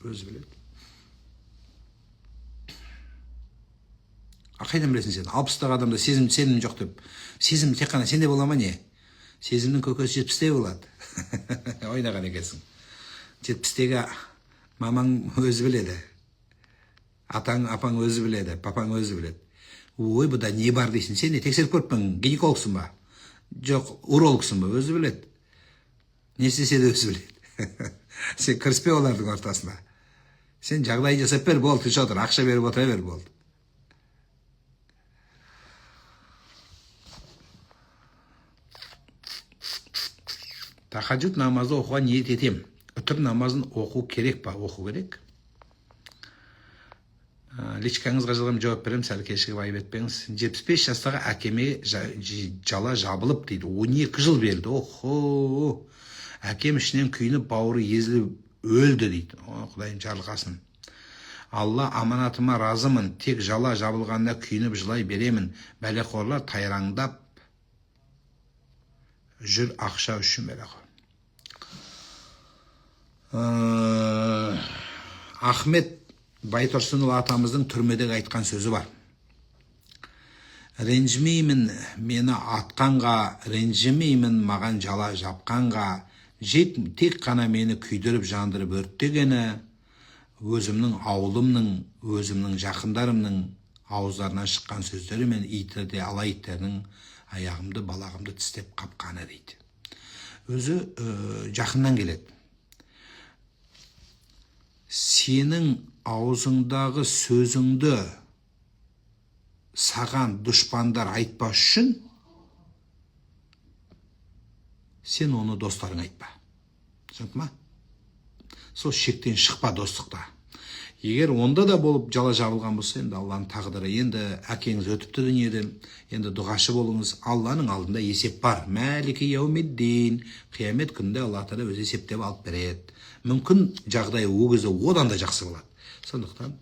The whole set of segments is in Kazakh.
Өзі біледі. Қайдан білесің сен? 60-тағы адамда сезім жоқ деп. Сезім тек қана сенде бола ма не? Сезімнің көкесі 70-те болады. Ойнаған екенсің. 70-тегі мамаң өзі біледі. Атаң, апаң өзі біледі. Папаң өзі біледі. Ой, бұда не бар дейсің? Сен не тексеріп көріппің? Гинекологсың ба? Жоқ, урологсың ба? Өзі біледі. Не істесе де өзі біледі. Сен кіріспе олардың ортасына. Сен жағдай жасап бер, болды, тыныш отыр, ақша беріп отыра бер, болды. Тахаджуд намазды оқуға ниет етем. Үтір намазын оқу керек па? Оқу керек. Личкаңызға жылым жауап берем, сәл кешігіп айып етпеңіз. 75 жастағы әкеме жала жабылып дейді. 12 жыл берді. Охо! Әкем ішінен күйініп, бауыры езіліп өлді дейді. Құдайым жарылғасын. Алла аманатыма разымын. Тек жала жабылғанда күйініп жылай беремін. Бәлеқорлар тайраңдап жүр ақша үшін бәлеқор. Ахмет Байтұрсынұлы атамыздың түрмедегі айтқан сөзі бар. Ренжімеймін мені атқанға, ренжімеймін маған жала жапқанға, тек қана мені күйдіріп жандырып өрттегені, өзімнің ауылымның, өзімнің жақындарымның ауыздарынан шыққан сөздері мен итерде ала иттерінің аяғымды, балағымды тістеп қапқаны дейді. Өзі жақыннан келеді. Сенің аузыңдағы сөзіңді саған дұшпандар айтпас үшін сен оны достарың айтпа. Түсіндің ма? Сол шектен шықпа достықта. Егер онда да болып жала жабылған болса, енді Алланың тағдыры, енді әкеңіз өтіпті дүниеден, енді дұғашы болыңыз. Алланың алдында есеп бар. Мәлики яумиддин. Қиямет күнінде Алла Тағала өз есептеп алып береді. Мүмкін жағдай өгізі одан да жақсы болады. Сондықтан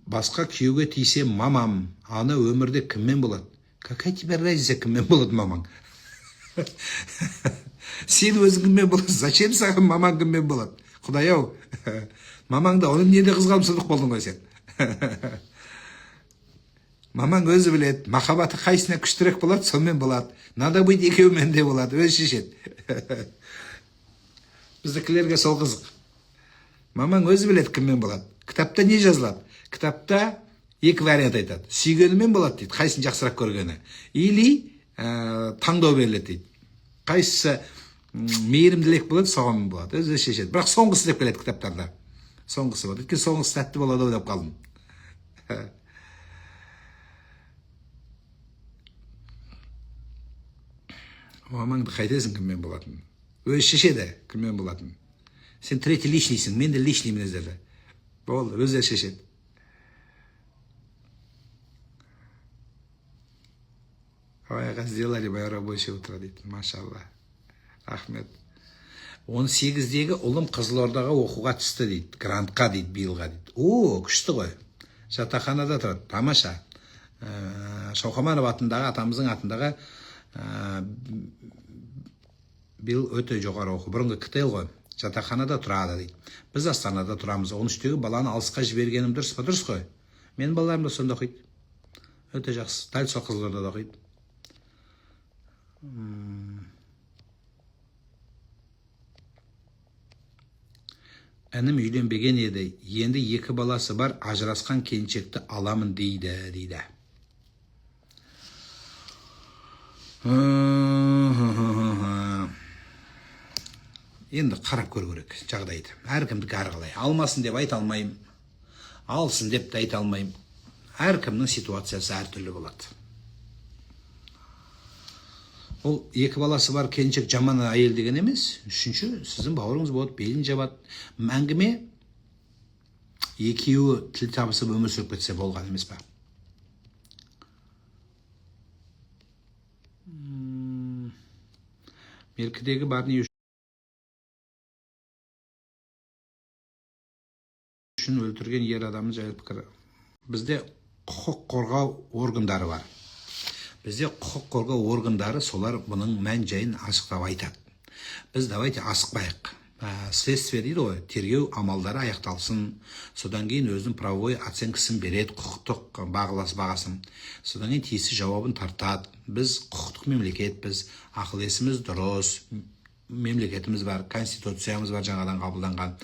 басқа күйеуге тисе мамам, ана өмірде кіммен болады? Какая тебе разница, кіммен болады мамаң? Сен өзің кіммен болады? Зачем саған мамаң кіммен болады? Құдай-ау, мамаң да оның неде қызғанымсыздық болдың ғой сен. Мамаң өзі біледі, махаббаты қайсына күштірек болады, сонымен болады. Надо быть екеуімен де болады, өзі шешеді. Біздікілерге сол қызық. Мамаң өзі біледі кіммен болады. Кітапта не жазылады? Кітапта екі вариант айтады. Сүйгенімен болады дейді, қайсын жақсырақ көргені. Или таңдау беріледі дейді. Қайсысы мейірімділік болады, соған болады. Өзі шешеді. Бірақ соңғысы деп келеді кітаптарда. Соңғысы болады. Өйткені соңғысы тәтті болады деп қалдым. Мамаңды қайтесің кіммен болатын? Өзі шешеді кіммен болатын. Сен третий личныйсың, мен де личный мінездерді. Болды, өзі шешеді. Ойға сделали мое рабочее утро дейді. Машалла. Рахмет. 18-дегі ұлым Қызылордаға оқуға түсті дейді. Грантқа дейді, биылға дейді. О, күшті ғой. Жатақханада тұрады. Тамаша. Шоқаманов атындағы, атамыздың атындағы биыл өте жоғары оқу. Бұрынғы КТЛ ғой. Жатақханада тұрады дейді. Біз Астанада тұрамыз. 13-тегі баланы алысқа жібергенім дұрыс па? Дұрыс қой. Менің балаларым да сонда оқиды. Өте жақсы. Дәл сол Қызылордада оқиды. Інім үйленбеген еді. Енді 2 баласы бар, ажырасқан келіншекті аламын дейді. Енді қарап көру керек жағдайды. Әркімдікі әрқалай. Алмасын деп айта алмайым. Алсын деп те айта алмайым. Әркімнің ситуациясы әртүрлі болады. Ол 2 баласы бар келіншек жаман әйел деген емес. 3-ші, сіздің бауырыңыз болады, белін жабады. Әңгіме екеуі тіл табысып өмір сүріп кетсе болған емес па? Меркідегі бар не үшін өлтірген ер адамын жайлы пікір. Бізде құқық қорғау органдары бар. Бізде құқық қорғау органдары солар бұның мән жайын ашықтап айтады. Біз давайте асықпайық. Следствие дейді ғой, тергеу амалдары аяқталсын, содан кейін өзінің правовой оценкасын береді, құқықтық бағасын, содан кейін тиісті жауабын тартады. Біз құқықтық мемлекетпіз, ақыл есіміз дұрыс, мемлекетіміз бар, конституциямыз бар, жаңадан қабылданған,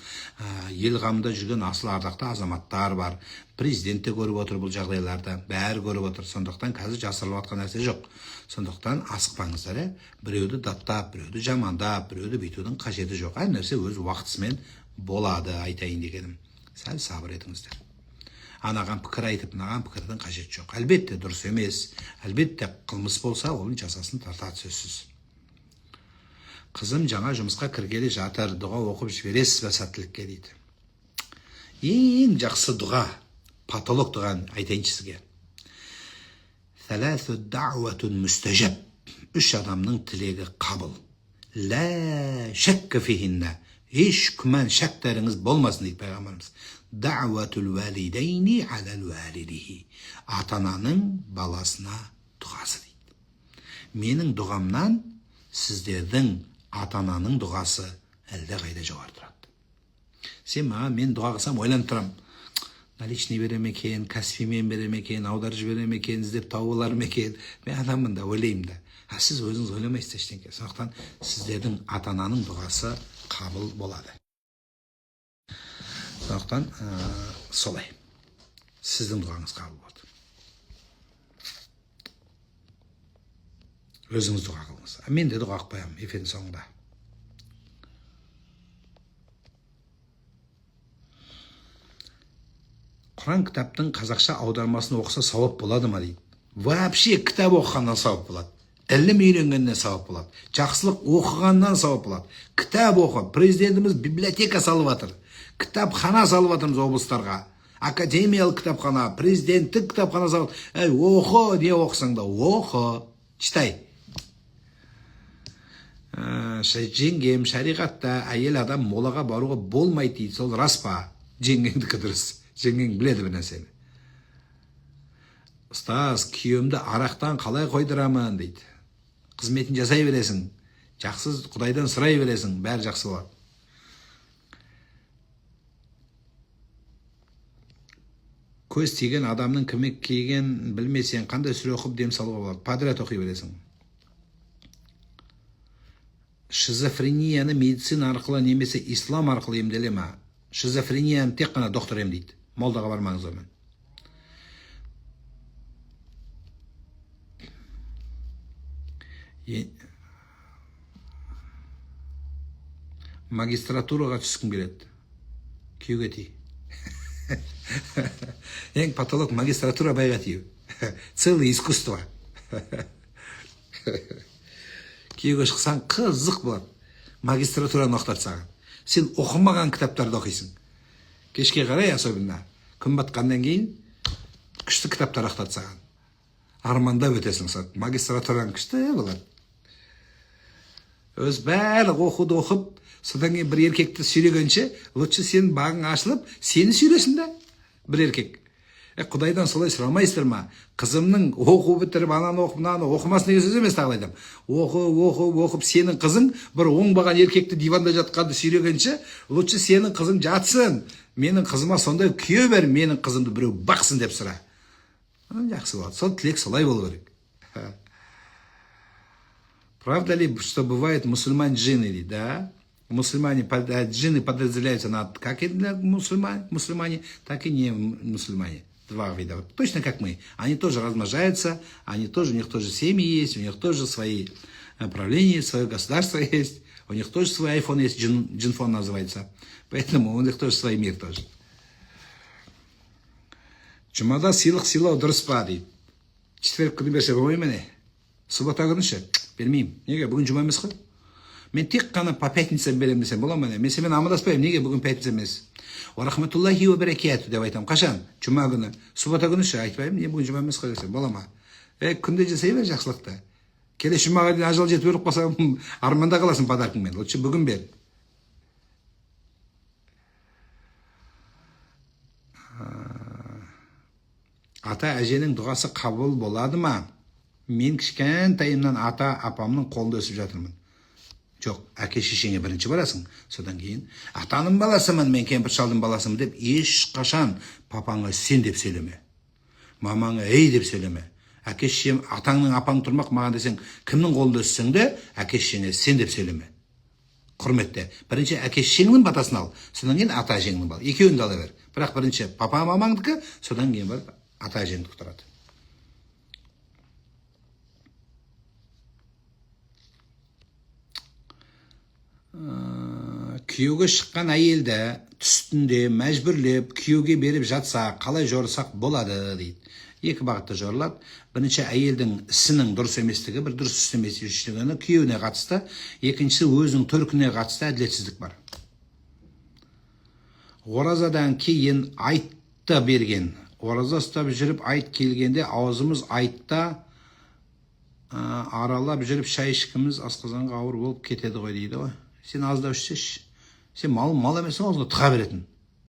ел қамында жүрген асыл ардақты азаматтар бар, президент те көріп отыр бұл жағдайларды, бәрі көріп отыр. Сондықтан қазір жасырылып жатқан нәрсе жоқ. Сондықтан асықпаңыздар, біреуді даттап, біреуді жамандап, біреуді бүйтудің қажеті жоқ. Әр нәрсе өз уақытысымен болады, айтайын дегенім. Сәл сабыр етіңіздер. Анаған пікір айтып, мынаған пікірдің қажеті жоқ. Әлбетте дұрыс емес, әлбетте қылмыс болса, оның жазасын тартады сөзсіз. Қызым жаңа жұмысқа кіргелі жатыр, дұға оқып жібересіз бе сәттілікке дейді. Ең жақсы дұға, патолог дұғаны айтайыншы сізге. Сәләсу дауатун мүстәжәб. 3 адамның тілегі қабыл. Лә шәккі фихинна. Еш күмән шәктеріңіз болмасын дейді пайғамбарымыз. Дауатул вәлидейни алал вәлидихи. Ата-ананың баласына дұғасы дейді. Менің дұғамнан сіздердің ата-ананың дұғасы әлде қайда жоғары тұрады. Сен маған мен дұға қылсам ойланып тұрам. Наличный берем екен, каспимен берем екен, аударып жіберем екен, іздеп тауып аларым екен. Мен адаммын да, ойлаймын да. Сіз өзіңіз ойламайсыз ештеңке. Сондықтан сіздердің ата-ананың дұғасы қабыл болады. Сондықтан солай. Сіздің дұғаңыз қабыл болады. Өзіңіз дұға қылыңыз. Мен де дұға қылпаймын эфирдің соңында. Құран кітаптың қазақша аудармасын оқыса сауап болады ма дейді. Вообще кітап оқығаннан сауап болады. Ілім үйренгеннен сауап болады. Жақсылық оқығаннан сауап болады. Кітап оқы. Президентіміз библиотека салып жатыр. Кітапхана салып жатырмыз облыстарға. Академиялық кітапхана, президенттік кітапхана салып. Оқы, не оқысаң да оқы. Читай. Жеңгем шариғатта әйел адам молаға баруға болмайды дейді. Сол рас па? Жеңгеңдікі дұрыс. Жеңгең біледі бір нәрсені. Ұстаз, күйеуімді арақтан қалай қойдырамын дейді. Қызметін жасай бересің. Жақсы Құдайдан сұрай бересің. Бәрі жақсы болады. Көз тиген адамның кім екенін білмесең, қандай сүре оқып дем салуға болады? Подряд оқи бересің. Шизофренияны медицина арқылы немесе ислам арқылы емделе ма? Шизофренияны тек қана доктор емдейді. Молдаға бармаңыз онымен. Магистратураға түскім келеді. Күйеуге тей. Ең патолог магистратура байға тию. Целое искусство. Күйеуге шықсаң қызық болады. Магистратураны оқытады саған. Сен оқымаған кітаптарды оқисың. Кешке қарай особенно күн батқаннан кейін күшті кітаптар оқытады саған. Армандап өтесің. Магистратураң күшті болады. Өз бәрі оқуды оқып, содан кейін бір еркекті сүйрегенше, лучше сен бағың ашылып, сені сүйресін да бір еркек. Құдайдан солай сұрамайсыздар ма? Қызымның оқу бітіріп, ананы оқып, мынаны оқымасын деген сөз емес тағылайдым. Оқып, сенің қызың бір оңбаған еркекті диванда жатқанды сүйрегенше, лучше сенің қызың жатсын. Менің қызыма сондай күйеу бер, менің қызымды біреу бақсын деп сұра. Жақсы болады. Сол тілек солай болу керек. Правда ли, что бывает мусульман-джинны, да? Джинны подразделяются на как и мусульмане, так и не мусульмане. Два вида. Точно как мы. Они тоже размножаются, у них тоже семьи есть, у них тоже свои правления, свое государство есть, у них тоже свой айфон есть, джинфон называется. Поэтому у них тоже свой мир тоже. Жұмада сыйлық сыйлау дұрыс па дейді. Четверг күні берсе болмай ма не? Суббота күні ше? Бермеймін. Неге? Бүгін жұма емес қой? Мен тек қана по пятницам берем десем бола ма не? Мен сенімен амандаспаймын. Неге бүгін пятница емес? Ва рахматуллахи ва баракату деп айтамын. Қашан? Жұма күні. Суббота күні ше айтпаймын. Не бүгін жұма емес қой десем бола ма? Күнде жасай бер жақсылықты. Келесі жұмаға дейін ажал жетіп өліп қалсаң арманда қаласың подаркыңмен. Лучше бүгін бер. Ата әженің дұғасы қабыл болады ма? Мен кішкентайымнан ата апамның қолында өсіп жатырмын. Жоқ, әке шешеңе бірінші барасың, содан кейін атаның баласымын, мен кемпір шалдың баласымын деп ешқашан папаңа сен деп сөйлеме. Мамаңа ей деп сөйлеме. Әке шешем, атаңның апаң тұрмақ маған десең, кімнің қолында өссең де, әке шешеңе сен деп сөйлеме. Құрметте. Бірінші әке шешеңнің батасын ал, содан кейін ата әжеңнің бал. Екеуін де ала бер. Бірақ бірінші папа мамаңдікі, содан кейін барып ата әжеңдікі тұрады. Күйеуге шыққан әйелді түстінде мәжбүрлеп күйеуге беріп жатса, қалай жорысақ болады дейді. Екі бағытта жорылады. Бірінші әйелдің ісінің дұрыс еместігі, бір дұрыс істеместігі күйеуіне қатысты, екіншісі өзінің төркініне қатысты әділетсіздік бар. Оразадан кейін айтты берген. Ораза ұстап жүріп айт келгенде аузымыз айтта аралап жүріп шай ішкіміз асқазанға ауыр болып кетеді ғой дейді ғой. Сен аздап ішсеш, сен мал емесің, аузыңа тыға беретін.